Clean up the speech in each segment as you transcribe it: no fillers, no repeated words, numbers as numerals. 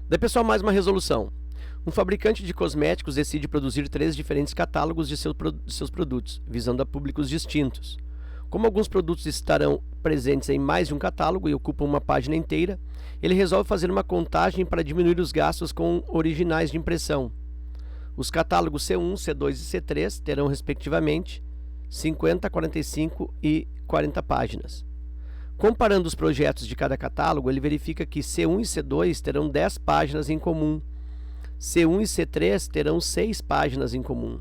Daí, pessoal, mais uma resolução. Um fabricante de cosméticos decide produzir 3 diferentes catálogos de seus produtos, visando a públicos distintos. Como alguns produtos estarão presentes em mais de um catálogo e ocupam uma página inteira, ele resolve fazer uma contagem para diminuir os gastos com originais de impressão. Os catálogos C1, C2 e C3 terão, respectivamente, 50, 45 e 40 páginas. Comparando os projetos de cada catálogo, ele verifica que C1 e C2 terão 10 páginas em comum, C1 e C3 terão 6 páginas em comum,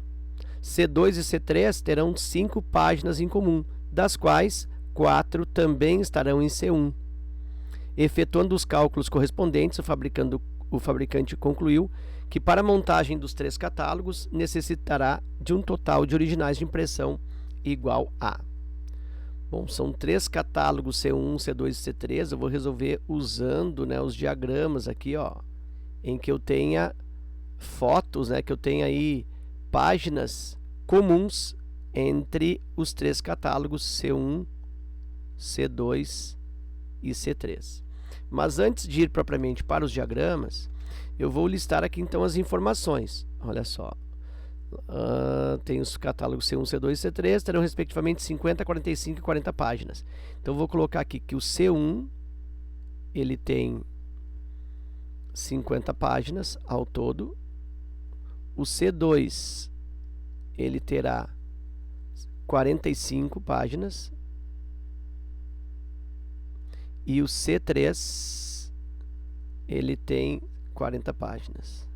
C2 e C3 terão 5 páginas em comum, das quais 4 também estarão em C1. Efetuando os cálculos correspondentes, o fabricante concluiu que para a montagem dos 3 catálogos necessitará de um total de originais de impressão igual a... Bom, são 3 catálogos C1, C2 e C3. Eu vou resolver usando, né, os diagramas aqui, ó, em que eu tenha fotos, né, que eu tenha aí páginas comuns entre os 3 catálogos C1, C2 e C3. Mas antes de ir propriamente para os diagramas, eu vou listar aqui então as informações. Olha só. Tem os catálogos C1, C2 e C3, terão respectivamente 50, 45 e 40 páginas. Então eu vou colocar aqui que o C1 ele tem 50 páginas ao todo. O C2 ele terá 45 páginas. E o C3 ele tem 40 páginas.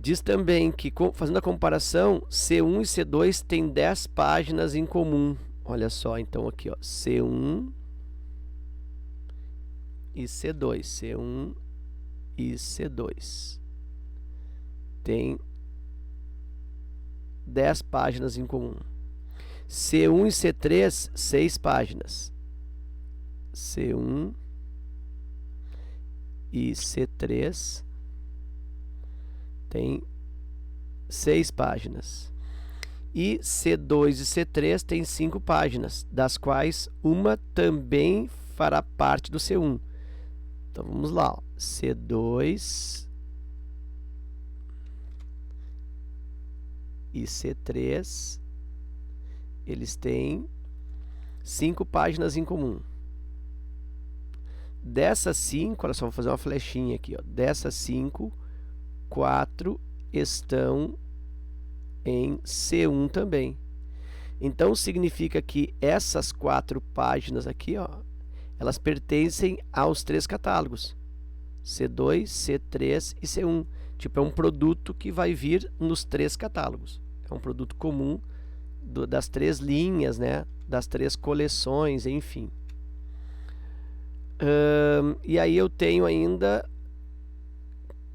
Diz também que, fazendo a comparação, C1 e C2 têm 10 páginas em comum. Olha só, então aqui, ó, C1 e C2. C1 e C2 tem 10 páginas em comum. C1 e C3, 6 páginas. C1 e C3 tem 6 páginas. E C2 e C3 tem 5 páginas, das quais uma também fará parte do C1. Então vamos lá, ó. C2 e C3 eles têm 5 páginas em comum. Dessas 5, olha só, vou fazer uma flechinha aqui, ó. Dessas 5, 4 estão em C1 também. Então significa que essas 4 páginas aqui, ó, elas pertencem aos 3 catálogos, C2, C3 e C1. Tipo, é um produto que vai vir nos 3 catálogos. É um produto comum das 3 linhas, né, das 3 coleções, enfim. E aí eu tenho ainda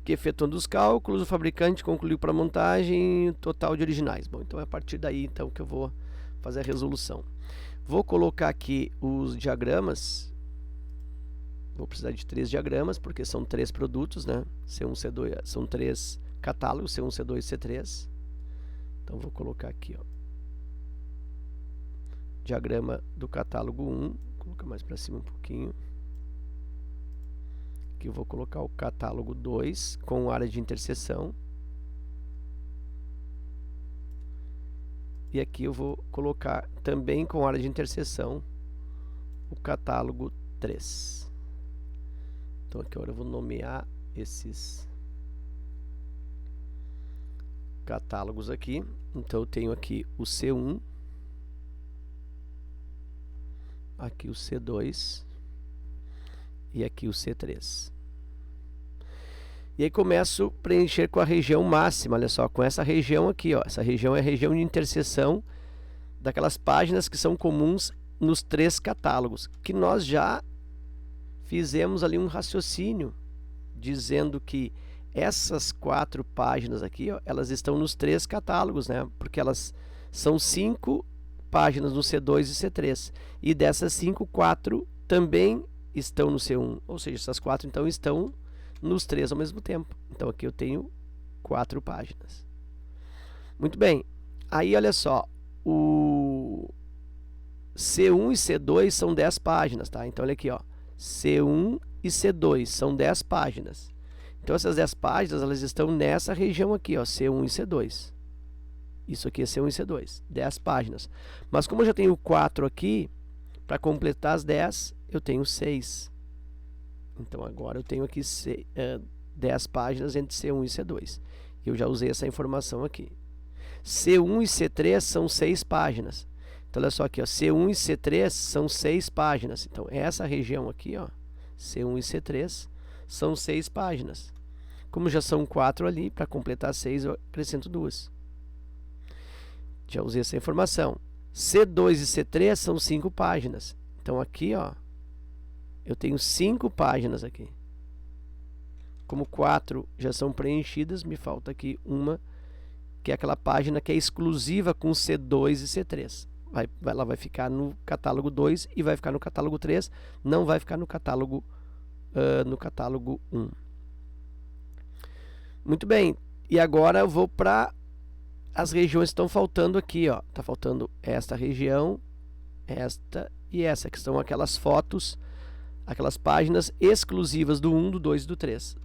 que, efetuando os cálculos, o fabricante concluiu para a montagem total de originais. Bom, então é a partir daí então que eu vou fazer a resolução. Vou colocar aqui os diagramas. Vou precisar de 3 diagramas, porque são 3 produtos, né? C1, C2, são 3 catálogos, C1, C2 e C3. Então vou colocar aqui, ó, diagrama do catálogo 1. Vou colocar mais para cima um pouquinho. Aqui eu vou colocar o catálogo 2 com área de interseção. E aqui eu vou colocar também com área de interseção o catálogo 3. Então aqui agora eu vou nomear esses catálogos aqui. Então eu tenho aqui o C1, aqui o C2 e aqui o C3. E aí começo a preencher com a região máxima, olha só, com essa região aqui, ó. Essa região é a região de interseção daquelas páginas que são comuns nos 3 catálogos, que nós já fizemos ali um raciocínio dizendo que essas 4 páginas aqui, ó, elas estão nos 3 catálogos, né? Porque elas são 5 páginas no C2 e C3. E dessas 5, 4 também estão no C1. Ou seja, essas 4 então estão nos 3 ao mesmo tempo. Então aqui eu tenho 4 páginas. Muito bem. Aí olha só, o C1 e C2 são 10 páginas, tá? Então olha aqui, ó, C1 e C2, são 10 páginas. Então essas 10 páginas, elas estão nessa região aqui, ó, C1 e C2. Isso aqui é C1 e C2, 10 páginas. Mas como eu já tenho 4 aqui, para completar as 10, eu tenho 6. Então agora eu tenho aqui 10 páginas entre C1 e C2. Eu já usei essa informação aqui. C1 e C3 são 6 páginas. Então olha só aqui, ó, C1 e C3 são 6 páginas. Então essa região aqui, ó, C1 e C3 são 6 páginas. Como já são 4 ali, para completar 6 eu acrescento 2. Já usei essa informação. C2 e C3 são 5 páginas. Então aqui, ó, eu tenho 5 páginas aqui. Como 4 já são preenchidas, me falta aqui uma, que é aquela página que é exclusiva com C2 e C3. Ela vai ficar no catálogo 2 e vai ficar no catálogo 3, não vai ficar no catálogo 1. Muito bem, e agora eu vou para as regiões que estão faltando aqui, ó. Está faltando esta região, esta e essa, que são aquelas fotos, aquelas páginas exclusivas do 1, do 2 e do 3.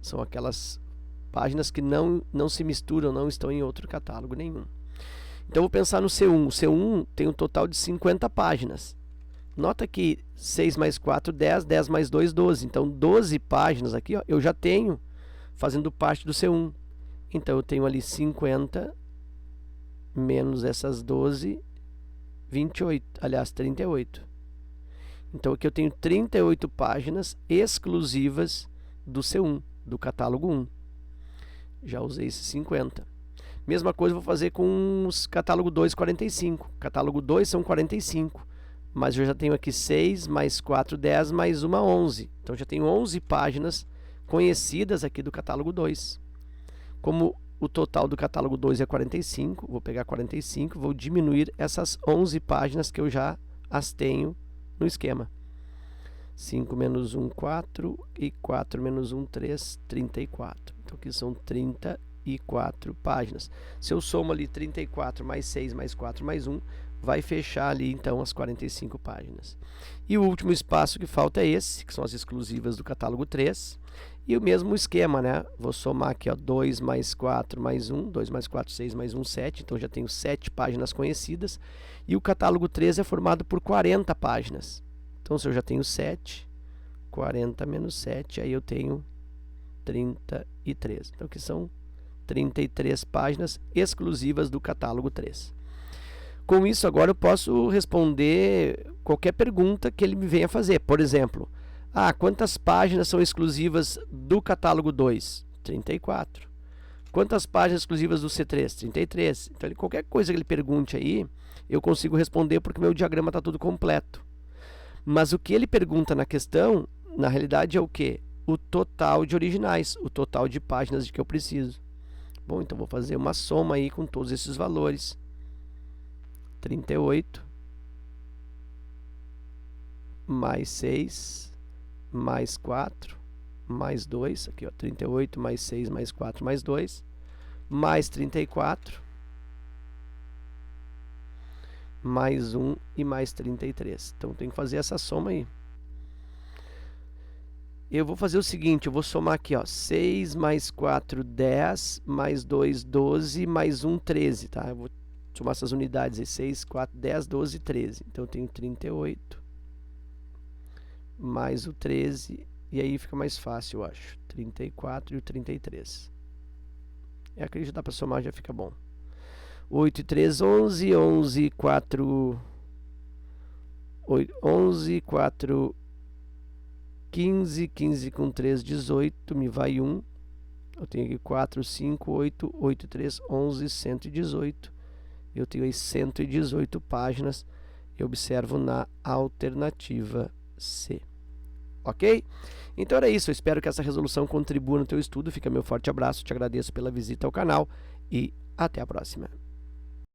São aquelas páginas que não se misturam, não estão em outro catálogo nenhum. Então, eu vou pensar no C1. O C1 tem um total de 50 páginas. Nota que 6 mais 4, 10, 10 mais 2, 12. Então, 12 páginas aqui, ó, eu já tenho fazendo parte do C1. Então, eu tenho ali 50 menos essas 12, 28. Aliás, 38. Então, aqui eu tenho 38 páginas exclusivas do C1, do catálogo 1. Já usei esses 50. Mesma coisa eu vou fazer com os catálogo 2, 45. Catálogo 2 são 45. Mas eu já tenho aqui 6, mais 4, 10, mais uma 11. Então, já tenho 11 páginas conhecidas aqui do catálogo 2. Como o total do catálogo 2 é 45, vou pegar 45, vou diminuir essas 11 páginas que eu já as tenho no esquema. 5 menos 1, 4, e 4 menos 1, 3, 34. Então, aqui são 34 páginas. Se eu somo ali 34 mais 6 mais 4 mais 1, vai fechar ali então as 45 páginas. E o último espaço que falta é esse, que são as exclusivas do catálogo 3. E o mesmo esquema, né? Vou somar aqui, ó, 2 mais 4 mais 1, 2 mais 4, 6 mais 1, 7. Então, já tenho 7 páginas conhecidas. E o catálogo 3 é formado por 40 páginas. Então, se eu já tenho 7, 40 menos 7, aí eu tenho 33. Então, aqui são 33 páginas exclusivas do catálogo 3. Com isso, agora eu posso responder qualquer pergunta que ele me venha fazer. Por exemplo, quantas páginas são exclusivas do catálogo 2? 34. Quantas páginas exclusivas do C3? 33. Então, qualquer coisa que ele pergunte aí, eu consigo responder porque o meu diagrama está tudo completo. Mas o que ele pergunta na questão, na realidade, é o quê? O total de originais, o total de páginas de que eu preciso. Bom, então vou fazer uma soma aí com todos esses valores. 38 mais 6 mais 4 mais 2, aqui ó, 38 mais 6 mais 4 mais 2, mais 34 mais 1 e mais 33. Então, tem que fazer essa soma aí. Eu vou fazer o seguinte, eu vou somar aqui, ó, 6 mais 4, 10, mais 2, 12, mais 1, 13, tá? Eu vou somar essas unidades aí, 6, 4, 10, 12, 13. Então, eu tenho 38, mais o 13, e aí fica mais fácil, eu acho. 34 e o 33. Aqui já dá para somar, já fica bom. 8 e 3, 11, 11 e 4, 11, 4, 15, 15 com 3, 18, me vai 1. Eu tenho aqui 4, 5, 8, 8 e 3, 11, 118. Eu tenho aí 118 páginas. Eu observo na alternativa C. Ok? Então era isso. Eu espero que essa resolução contribua no teu estudo. Fica meu forte abraço. Te agradeço pela visita ao canal e até a próxima.